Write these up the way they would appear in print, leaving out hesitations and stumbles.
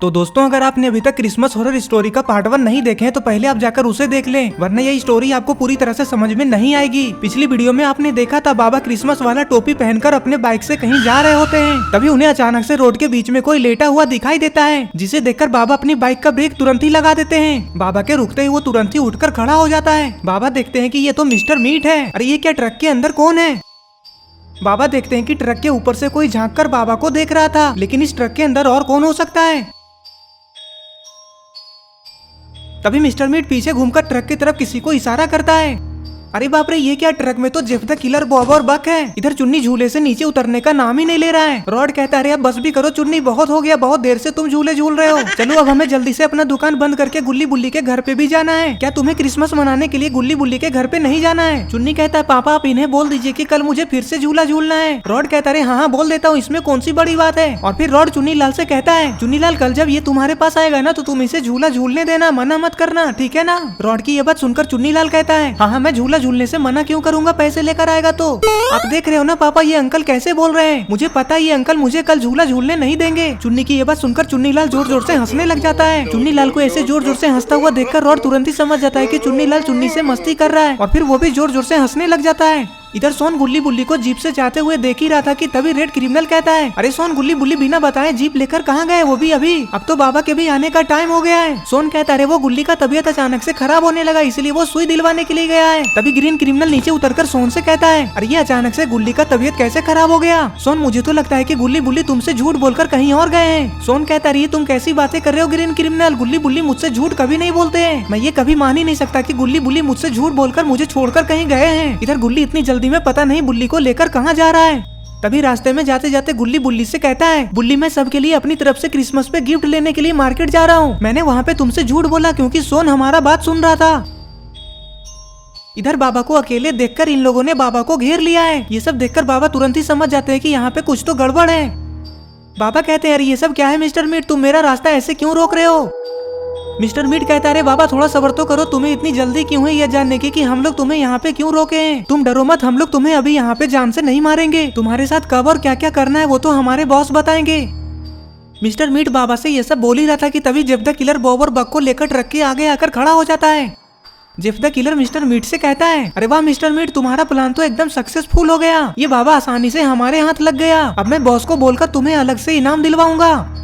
तो दोस्तों अगर आपने अभी तक क्रिसमस हॉरर स्टोरी का पार्ट 1 नहीं देखे हैं तो पहले आप जाकर उसे देख लें, वरना ये स्टोरी आपको पूरी तरह से समझ में नहीं आएगी। पिछली वीडियो में आपने देखा था बाबा क्रिसमस वाला टोपी पहनकर अपने बाइक से कहीं जा रहे होते हैं। तभी उन्हें अचानक से रोड के बीच में कोई लेटा हुआ दिखाई देता है, जिसे देखकर बाबा अपनी बाइक का ब्रेक तुरंत ही लगा देते हैं। बाबा के रुकते ही वो तुरंत ही उठकर खड़ा हो जाता है। बाबा देखते हैं कि ये तो मिस्टर मीट है। अरे ये क्या ट्रक के अंदर कौन है? बाबा देखते हैं कि ट्रक के ऊपर से कोई झांक कर बाबा को देख रहा था, लेकिन इस ट्रक के अंदर और कौन हो सकता है? तभी मिस्टर मीट पीछे घूमकर ट्रक की तरफ किसी को इशारा करता है। अरे बाप रे, ये क्या ट्रक में तो जेफ द किलर बॉब और बक है। इधर चुन्नी झूले से नीचे उतरने का नाम ही नहीं ले रहा है। रॉड कहता है अरे अब बस भी करो चुन्नी, बहुत हो गया, बहुत देर से तुम झूले झूल रहे हो। चलो अब हमें जल्दी से अपना दुकान बंद करके गुल्ली बुल्ली के घर पे भी जाना है। क्या तुम्हें क्रिसमस मनाने के लिए गुल्ली बुल्ली के घर पे नहीं जाना है? चुन्नी कहता है पापा आप इन्हें बोल दीजिए कि कल मुझे फिर से झूला झूलना है। रॉड कहता है हाँ बोल देता हूँ, इसमें कौन सी बड़ी बात है। और फिर रॉड चुन्नी लाल से कहता है चुन्नी लाल कल जब ये तुम्हारे पास आएगा ना तो तुम इसे झूला झूलने देना, मना मत करना, ठीक है ना? रॉड की ये बात सुनकर चुन्नी लाल कहता है हाँ मैं झूला झूलने से मना क्यों करूंगा, पैसे लेकर आएगा तो। आप देख रहे हो ना पापा ये अंकल कैसे बोल रहे हैं, मुझे पता है ये अंकल मुझे कल झूला झूलने नहीं देंगे। चुन्नी की ये बात सुनकर चुन्नी लाल जोर जोर से हंसने लग जाता है। चुन्नी लाल को ऐसे जोर जोर से हंसता हुआ देखकर रॉड तुरंत ही समझ जाता है कि चुन्नी लाल चुन्नी से मस्ती कर रहा है, और फिर वो भी जोर जोर से हंसने लग जाता है। इधर सोन गुल्ली बुल्ली को जीप से जाते हुए देख ही रहा था कि तभी रेड क्रिमिनल कहता है अरे सोन गुल्ली बुल्ली बिना बताए जीप लेकर कहाँ गए, वो भी अभी? अब तो बाबा के भी आने का टाइम हो गया है। सोन कहता है वो गुल्ली का तबीयत अचानक से खराब होने लगा, इसलिए वो सुई दिलवाने के लिए गया है। तभी ग्रीन क्रिमिनल नीचे उतरकर सोन से कहता है अरे ये अचानक से गुल्ली का तबीयत कैसे खराब हो गया? सोन मुझे तो लगता है कि गुल्ली बुल्ली तुमसे झूठ बोलकर कहीं और गए हैं। सोन कहता है तुम कैसी बातें कर रहे हो ग्रीन क्रिमिनल, गुल्ली बुल्ली मुझसे झूठ कभी नहीं बोलते हैं। मैं ये कभी मान ही नहीं सकता कि गुल्ली बुल्ली मुझसे झूठ बोलकर मुझे छोड़कर कहीं गए हैं। इधर गुल्ली इतनी जल्दी में पता नहीं बुल्ली को लेकर कहाँ जा रहा है। तभी रास्ते में जाते जाते गुल्ली बुल्ली से कहता है बुल्ली मैं सबके लिए अपनी तरफ से क्रिसमस पे गिफ्ट लेने के लिए मार्केट जा रहा हूँ। मैंने वहाँ पे तुमसे झूठ बोला क्योंकि सोन हमारा बात सुन रहा था। इधर बाबा को अकेले देखकर इन लोगों ने बाबा को घेर लिया है। ये सब देखकर बाबा तुरंत ही समझ जाते हैं कि यहाँ पे कुछ तो गड़बड़ है। बाबा कहते हैं अरे ये सब क्या है मिस्टर मीट, तुम मेरा रास्ता ऐसे क्यों रोक रहे हो? मिस्टर मीट कहता है बाबा थोड़ा सब्र तो करो, तुम्हें इतनी जल्दी क्यों है यह जानने की कि हम लोग तुम्हें यहाँ पे क्यों रोके हैं? तुम डरो मत, हम लोग तुम्हें अभी यहाँ पे जान से नहीं मारेंगे। तुम्हारे साथ कब और क्या क्या करना है वो तो हमारे बॉस बताएंगे। मिस्टर मीट बाबा से ये सब बोल ही रहा था कि तभी जेफ द किलर बॉब और बक को लेकर ट्रक के आगे आकर खड़ा हो जाता है। Jeff the killer mister Meat से कहता है अरे वाह मिस्टर मीट, तुम्हारा प्लान तो एकदम सक्सेसफुल हो गया। ये बाबा आसानी से हमारे हाथ लग गया। अब मैं बॉस को बोलकर तुम्हें अलग से इनाम दिलवाऊंगा।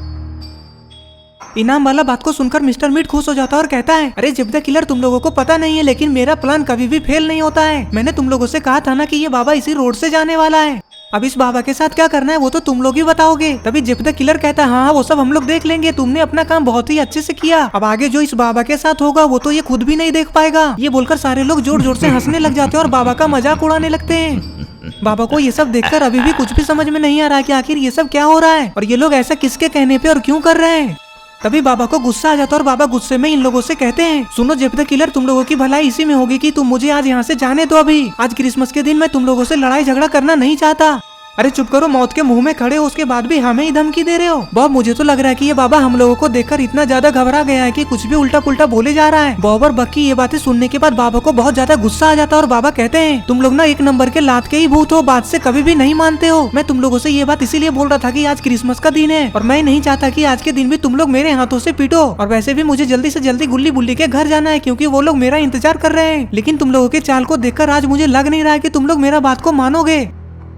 इनाम वाला बात को सुनकर मिस्टर मीट खुश हो जाता है और कहता है अरे जेफ द किलर तुम लोगों को पता नहीं है लेकिन मेरा प्लान कभी भी फेल नहीं होता है। मैंने तुम लोगों से कहा था ना कि ये बाबा इसी रोड से जाने वाला है। अब इस बाबा के साथ क्या करना है वो तो तुम लोग ही बताओगे। तभी जेफ द किलर कहता है हाँ वो सब हम लोग देख लेंगे, तुमने अपना काम बहुत ही अच्छे से किया। अब आगे जो इस बाबा के साथ होगा वो तो ये खुद भी नहीं देख पाएगा। ये बोलकर सारे लोग जोर जोर से हंसने लग जाते हैं और बाबा का मजाक उड़ाने लगते हैं। बाबा को ये सब देखकर अभी भी कुछ भी समझ में नहीं आ रहा कि आखिर ये सब क्या हो रहा है और ये लोग ऐसा किसके कहने पे और क्यों कर रहे हैं। तभी बाबा को गुस्सा आ जाता है और बाबा गुस्से में इन लोगों से कहते हैं सुनो जेफ द किलर, तुम लोगों की भलाई इसी में होगी कि तुम मुझे आज यहाँ से जाने दो। अभी आज क्रिसमस के दिन मैं तुम लोगों से लड़ाई झगड़ा करना नहीं चाहता। अरे चुप करो, मौत के मुंह में खड़े हो उसके बाद भी हमें ही धमकी दे रहे हो। बॉब मुझे तो लग रहा है कि ये बाबा हम लोगों को देखकर इतना ज्यादा घबरा गया है कि कुछ भी उल्टा पुल्टा बोले जा रहा है। बॉब और बक की ये बातें सुनने के बाद बाबा को बहुत ज्यादा गुस्सा आ जाता है और बाबा कहते हैं तुम लोग ना एक नंबर के लात के ही भूत हो, बात से कभी भी नहीं मानते हो। मैं तुम लोगों से ये बात इसीलिए बोल रहा था कि आज क्रिसमस का दिन है और मैं नहीं चाहता कि आज के दिन भी तुम लोग मेरे हाथों से पीटो। और वैसे भी मुझे जल्दी से जल्दी गुल्ली बुल्ली के घर जाना है क्योंकि वो लोग मेरा इंतजार कर रहे हैं। लेकिन तुम लोगों के चाल को देखकर आज मुझे लग नहीं रहा है कि तुम लोग मेरा बात को मानोगे।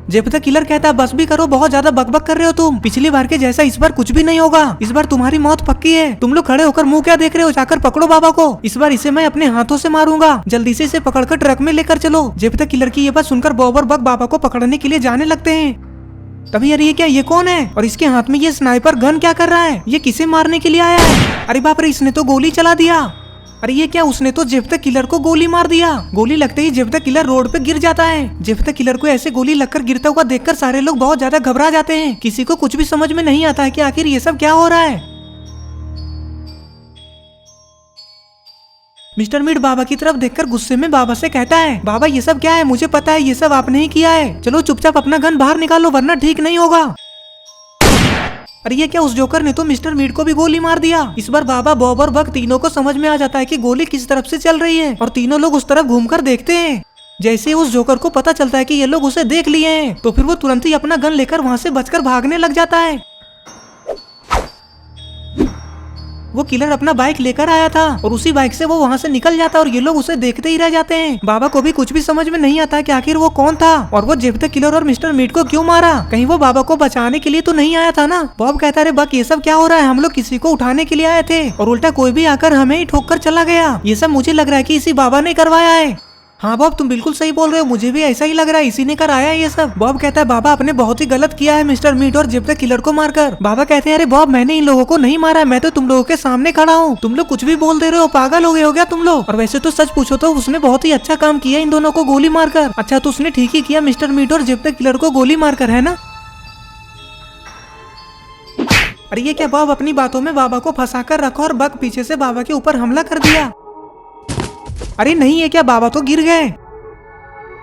जेफ द किलर कहता है बस भी करो, बहुत ज्यादा बकबक कर रहे हो तुम। पिछली बार के जैसा इस बार कुछ भी नहीं होगा, इस बार तुम्हारी मौत पक्की है। तुम लोग खड़े होकर मुंह क्या देख रहे हो, जाकर पकड़ो बाबा को। इस बार इसे मैं अपने हाथों से मारूंगा, जल्दी से इसे पकड़कर ट्रक में लेकर चलो। जेफ द किलर की ये बात सुनकर बॉब और बक बाबा को पकड़ने के लिए जाने लगते हैं। तभी यार ये क्या, ये कौन है और इसके हाथ में ये स्नाइपर गन क्या कर रहा है? ये किसे मारने के लिए आया है? अरे बाप रे, इसने तो गोली चला दिया। अरे ये क्या, उसने तो जेफ द किलर को गोली मार दिया। गोली लगते ही जेफ द किलर रोड पे गिर जाता है। जेफ द किलर को ऐसे गोली लगकर गिरता हुआ देखकर सारे लोग बहुत ज्यादा घबरा जाते हैं। किसी को कुछ भी समझ में नहीं आता है कि आखिर ये सब क्या हो रहा है। मिस्टर मीट बाबा की तरफ देखकर गुस्से में बाबा से कहता है बाबा ये सब क्या है, मुझे पता है ये सब आपने ही किया है। चलो चुपचाप अपना गन बाहर निकालो वरना ठीक नहीं होगा। अरे ये क्या, उस जोकर ने तो मिस्टर मीट को भी गोली मार दिया। इस बार बाबा बॉब और बक तीनों को समझ में आ जाता है कि गोली किस तरफ से चल रही है और तीनों लोग उस तरफ घूमकर देखते हैं। जैसे उस जोकर को पता चलता है कि ये लोग उसे देख लिए हैं तो फिर वो तुरंत ही अपना गन लेकर वहाँ से बचकर भागने लग जाता है। वो किलर अपना बाइक लेकर आया था और उसी बाइक से वो वहाँ से निकल जाता और ये लोग उसे देखते ही रह जाते हैं। बाबा को भी कुछ भी समझ में नहीं आता कि आखिर वो कौन था और वो जेफ द किलर और मिस्टर मीट को क्यों मारा। कहीं वो बाबा को बचाने के लिए तो नहीं आया था ना। बॉब कहता है बक ये सब क्या हो रहा है, हम लोग किसी को उठाने के लिए आए थे और उल्टा कोई भी आकर हमें ही ठोक कर चला गया। ये सब मुझे लग रहा है कि इसी बाबा ने करवाया है। हाँ बॉब तुम बिल्कुल सही बोल रहे हो, मुझे भी ऐसा ही लग रहा है, इसी ने कराया ये सब। बॉब कहता है बाबा आपने बहुत ही गलत किया है मिस्टर मीट और जेफ द किलर को मारकर। बाबा कहते हैं अरे बॉब मैंने इन लोगों को नहीं मारा, मैं तो तुम लोगों के सामने खड़ा हूँ, तुम लोग कुछ भी बोल दे रहे हो, पागल हो गए हो क्या तुम लोग। और वैसे तो सच पूछो तो उसने बहुत ही अच्छा काम किया इन दोनों को गोली मारकर। अच्छा तो उसने ठीक ही किया मिस्टर मीट और जेफ द किलर को गोली मारकर, है ना। अरे ये क्या बॉब अपनी बातों में बाबा को फंसा कर रखा और बक पीछे से बाबा के ऊपर हमला कर दिया। अरे नहीं ये क्या बाबा तो गिर गए।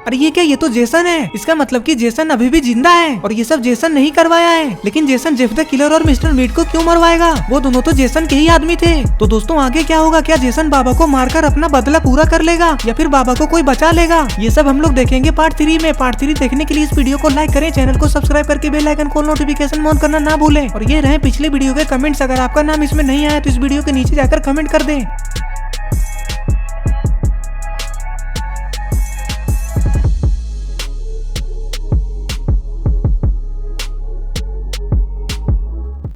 अरे ये क्या, ये तो जेसन है। इसका मतलब कि जेसन अभी भी जिंदा है और ये सब जेसन नहीं करवाया है। लेकिन जेसन जेफ द किलर और मिस्टर मीट को क्यों मरवाएगा, वो दोनों तो जेसन के ही आदमी थे। तो दोस्तों आगे क्या होगा, क्या जेसन बाबा को मारकर अपना बदला पूरा कर लेगा या फिर बाबा को कोई बचा लेगा, ये सब हम लोग देखेंगे पार्ट 3 में। पार्ट 3 देखने के लिए इस वीडियो को लाइक करें, चैनल को सब्सक्राइब करके बेल आइकन को नोटिफिकेशन ऑन करना ना भूलें। और ये रहे पिछले वीडियो के कमेंट्स, अगर आपका नाम इसमें नहीं आया तो इस वीडियो के नीचे जाकर कमेंट कर दें।